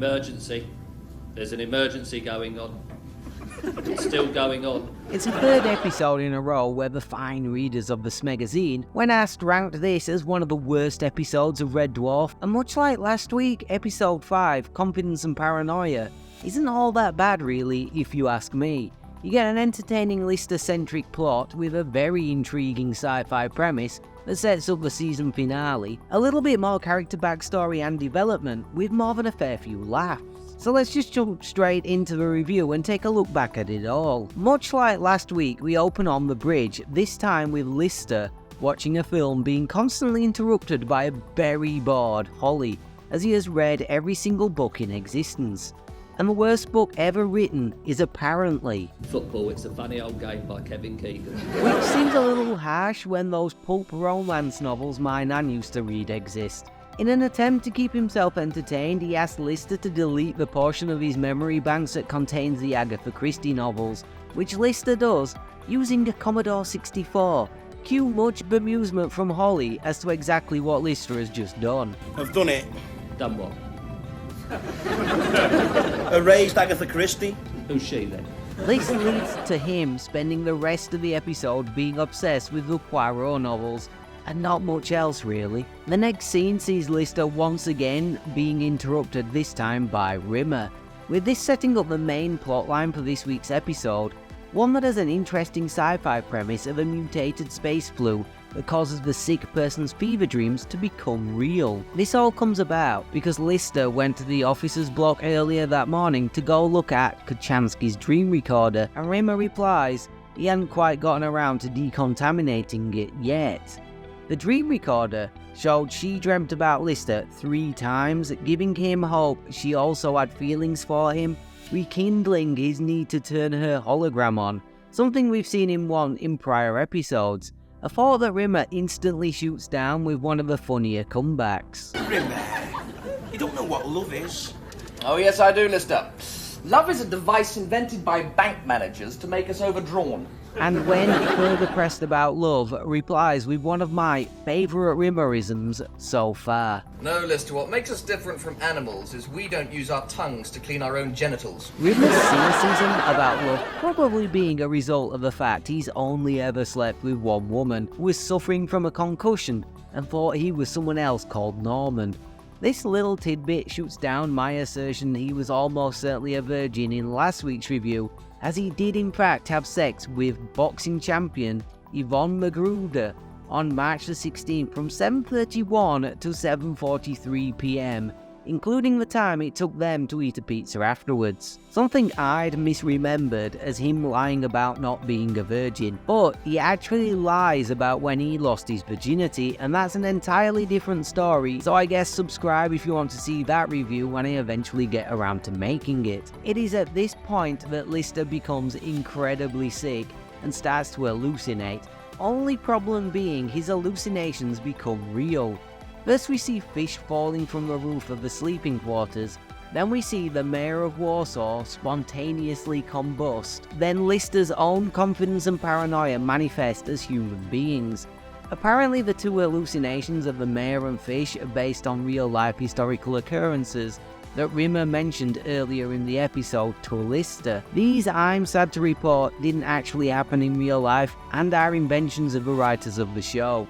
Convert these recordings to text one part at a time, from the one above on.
Emergency. There's an emergency going on. It's still going on. It's the third episode in a row where the fine readers of the Smegazine, when asked, ranked this as one of the worst episodes of Red Dwarf, and much like last week, episode 5, Confidence and Paranoia, isn't all that bad really, if you ask me. You get an entertaining Lister-centric plot with a very intriguing sci-fi premise that sets up the season finale, a little bit more character backstory and development, with more than a fair few laughs. So let's just jump straight into the review and take a look back at it all. Much like last week, we open on the bridge, this time with Lister watching a film being constantly interrupted by a very bored Holly, as he has read every single book in existence. And the worst book ever written is apparently Football, It's a Funny Old Game by Kevin Keegan. Which seems a little harsh when those pulp romance novels my nan used to read exist. In an attempt to keep himself entertained, he asked Lister to delete the portion of his memory banks that contains the Agatha Christie novels, which Lister does, using a Commodore 64. Cue much bemusement from Holly as to exactly what Lister has just done. I've done it. Done what? Erased Agatha Christie. Who's she then? This leads to him spending the rest of the episode being obsessed with the Poirot novels, and not much else really. The next scene sees Lister once again being interrupted, this time by Rimmer, with this setting up the main plotline for this week's episode, one that has an interesting sci-fi premise of a mutated space flu that causes the sick person's fever dreams to become real. This all comes about because Lister went to the officer's block earlier that morning to go look at Kochanski's dream recorder, and Rimmer replies he hadn't quite gotten around to decontaminating it yet. The dream recorder showed she dreamt about Lister 3 times, giving him hope she also had feelings for him, rekindling his need to turn her hologram on, something we've seen him want in prior episodes. A thought that Rimmer instantly shoots down with one of the funnier comebacks. Rimmer, you don't know what love is. Oh yes I do, Lister. Love is a device invented by bank managers to make us overdrawn. And when further pressed about love, replies with one of my favourite Rimmerisms so far. No, Lister, what makes us different from animals is we don't use our tongues to clean our own genitals. Rimmer's cynicism about love probably being a result of the fact he's only ever slept with one woman who was suffering from a concussion and thought he was someone else called Norman. This little tidbit shoots down my assertion he was almost certainly a virgin in last week's review, as he did in fact have sex with boxing champion Yvonne Magruder on March the 16th from 7:31 to 7:43 PM, including the time it took them to eat a pizza afterwards. Something I'd misremembered as him lying about not being a virgin, but he actually lies about when he lost his virginity, and that's an entirely different story, so I guess subscribe if you want to see that review when I eventually get around to making it. It is at this point that Lister becomes incredibly sick and starts to hallucinate, only problem being his hallucinations become real. First we see fish falling from the roof of the sleeping quarters, then we see the mayor of Warsaw spontaneously combust, then Lister's own confidence and paranoia manifest as human beings. Apparently the 2 hallucinations of the mayor and fish are based on real-life historical occurrences that Rimmer mentioned earlier in the episode to Lister. These, I'm sad to report, didn't actually happen in real life and are inventions of the writers of the show.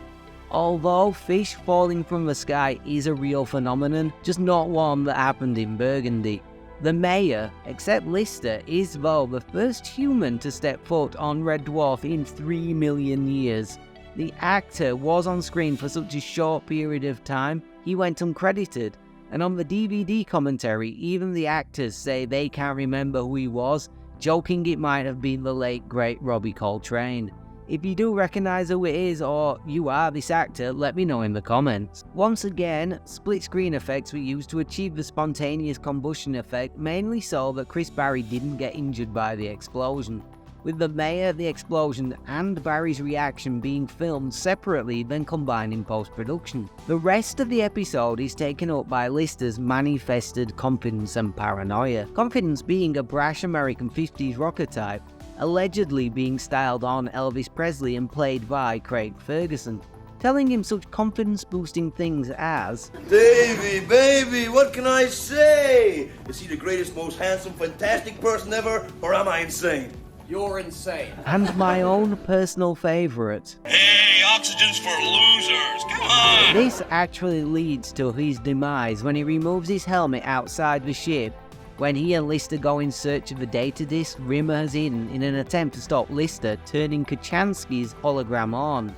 Although fish falling from the sky is a real phenomenon, just not one that happened in Burgundy. The mayor, except Lister, is though the first human to step foot on Red Dwarf in 3 million years. The actor was on screen for such a short period of time, he went uncredited, and on the DVD commentary, even the actors say they can't remember who he was, joking it might have been the late great Robbie Coltrane. If you do recognise who it is, or you are this actor, let me know in the comments. Once again, split screen effects were used to achieve the spontaneous combustion effect, mainly so that Chris Barry didn't get injured by the explosion, with the mayor, the explosion and Barry's reaction being filmed separately then combined in post-production. The rest of the episode is taken up by Lister's manifested confidence and paranoia. Confidence being a brash American 50s rocker type, allegedly being styled on Elvis Presley and played by Craig Ferguson. telling him such confidence-boosting things as, Davy, baby, what can I say? Is he the greatest, most handsome, fantastic person ever, or am I insane? You're insane. and my own personal favourite. Hey, oxygen's for losers, come on! This actually leads to his demise when he removes his helmet outside the ship. When he and Lister go in search of the data disk Rimmer has hidden in an attempt to stop Lister turning Kochanski's hologram on.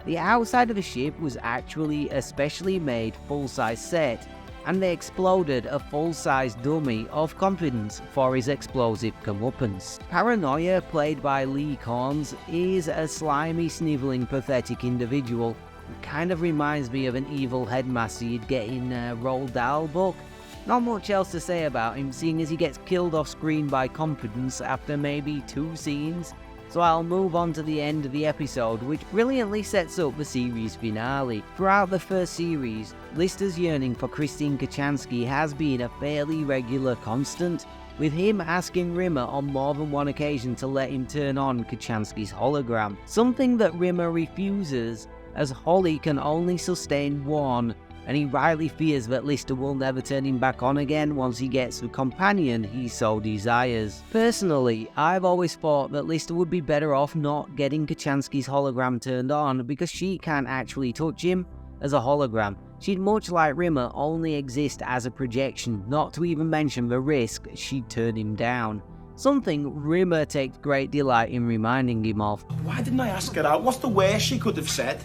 The outside of the ship was actually a specially made full-size set, and they exploded a full-size dummy of confidence for his explosive comeuppance. Paranoia, played by Lee Corns, is a slimy, snivelling, pathetic individual. It kind of reminds me of an evil headmaster you'd get in a Roald Dahl book. Not much else to say about him, seeing as he gets killed off screen by Confidence after maybe 2 scenes. So I'll move on to the end of the episode, which brilliantly sets up the series finale. Throughout the first series, Lister's yearning for Christine Kochanski has been a fairly regular constant, with him asking Rimmer on more than one occasion to let him turn on Kochanski's hologram, something that Rimmer refuses, as Holly can only sustain one, and he rightly fears that Lister will never turn him back on again once he gets the companion he so desires. Personally, I've always thought that Lister would be better off not getting Kochanski's hologram turned on because she can't actually touch him as a hologram. She'd much like Rimmer only exist as a projection, not to even mention the risk she'd turn him down. Something Rimmer takes great delight in reminding him of. Why didn't I ask her out? What's the worst she could have said?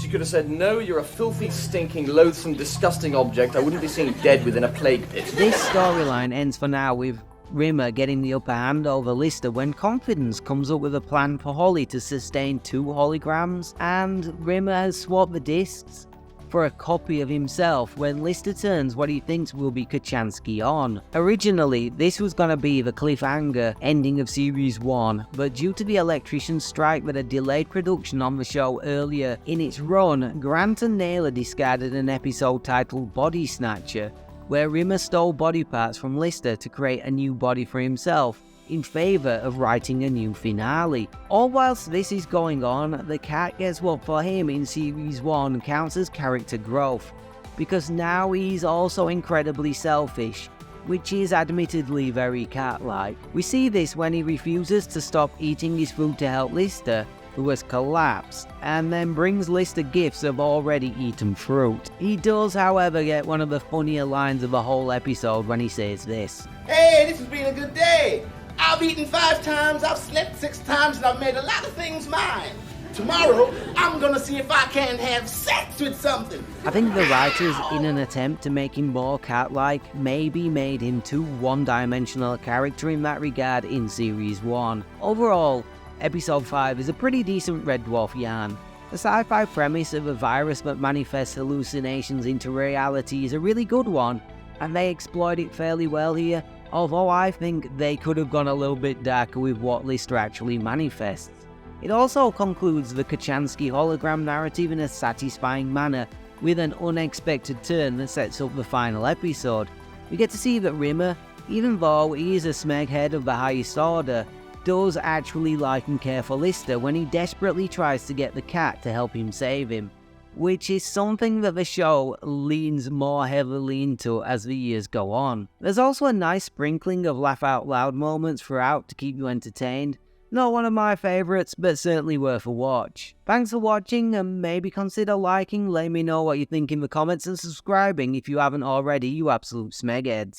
She could have said, no, you're a filthy, stinking, loathsome, disgusting object. I wouldn't be seen dead within a plague pit. This storyline ends for now with Rimmer getting the upper hand over Lister when Confidence comes up with a plan for Holly to sustain 2 holograms, and Rimmer has swapped the discs for a copy of himself when Lister turns what he thinks will be Kochanski on. Originally, this was gonna be the cliffhanger ending of Series 1, but due to the electrician strike that had delayed production on the show earlier in its run, Grant and Naylor discarded an episode titled Body Snatcher, where Rimmer stole body parts from Lister to create a new body for himself, in favour of writing a new finale. All whilst this is going on, the cat gets what for him in Series 1 counts as character growth, because now he's also incredibly selfish, which is admittedly very cat-like. We see this when he refuses to stop eating his food to help Lister, who has collapsed, and then brings Lister gifts of already eaten fruit. He does, however, get one of the funnier lines of the whole episode when he says this. Hey, this has been a good day. I've eaten 5 times, I've slept 6 times, and I've made a lot of things mine. Tomorrow, I'm gonna see if I can have sex with something. I think the writers, in an attempt to make him more cat-like, maybe made him too one-dimensional a character in that regard in Series 1. Overall, Episode 5 is a pretty decent Red Dwarf yarn. The sci-fi premise of a virus that manifests hallucinations into reality is a really good one, and they exploit it fairly well here, although I think they could have gone a little bit darker with what Lister actually manifests. It also concludes the Kochanski hologram narrative in a satisfying manner, with an unexpected turn that sets up the final episode. We get to see that Rimmer, even though he is a smeghead of the highest order, does actually like and care for Lister when he desperately tries to get the cat to help him save him, which is something that the show leans more heavily into as the years go on. There's also a nice sprinkling of laugh-out-loud moments throughout to keep you entertained. Not one of my favourites, but certainly worth a watch. Thanks for watching, and maybe consider liking, let me know what you think in the comments, and subscribing if you haven't already, you absolute smegheads.